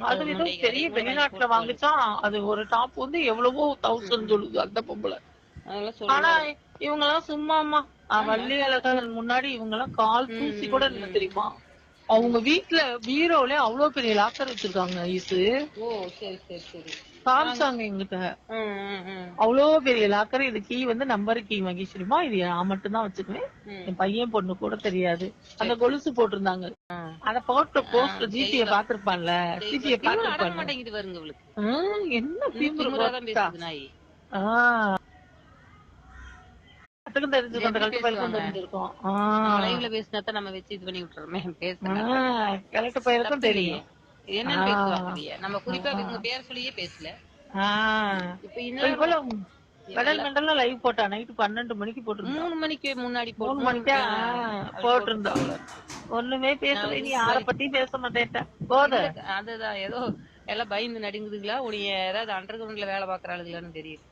அது ஏதோ பெரிய வெளிநாட்டுல வாங்குச்சா, அது ஒரு டாப் வந்து எவ்வளவோ 1000 சொல்லுது அந்த பொம்பளை. ஆனா இவங்க எல்லாம் சும்மாமா வள்ளி அழகன் முன்னாடி இவங்க எல்லாம் கால் தூசி கூட இல்ல தெரியுமா? அவங்க வீட்டுல பீரோல அவ்வளவு பெரிய லாக்கர் வச்சிருக்காங்க ஐசு. காமிச்சாங்க எங்கிட்ட. அவ்வளோ பெரிய லாக்கர். இது கீ வந்து நம்பர் கீ மகேஸ்வரிமா, இது நான் மட்டும் தான் வச்சுக்குவேன், என் பையன் பொண்ணு கூட தெரியாது. அந்த கொலுசு போட்டிருந்தாங்க. அத போட்டு போஸ்ட் ஜிபிய பாத்துருப்பான்ல, சிபிய பாத்துருப்பான்ல. என்ன தெரிஞ்சிருக்கும், அந்த கலட்டு பயிலுக்கும் தெரிஞ்சிருக்கும். கலட்டு பயிலுக்கும் தெரியும். என்னன்னு பேசுவாங்க நம்ம குறிப்பா இவங்க பேர் சொல்லியே பேசல. கடல் மெண்டல்ல லைவ் போட்டா நைட் 12 மணிக்கு போட்டிருந்தா. 3 மணிக்கு முன்னாடி 3 மணிக்கா போட்டிருந்தா. ஒண்ணுமே பேசல. நீ யார பத்தி பேச மாட்டேன்ட்ட போத. அதுதான் ஏதோ எல்லாம் பயந்து நடுங்குதுங்களா, உனிய ஏதாவது அண்டர் கிரவுண்ட்ல வேலை பாக்குறாளுங்களான்னு தெரியும்.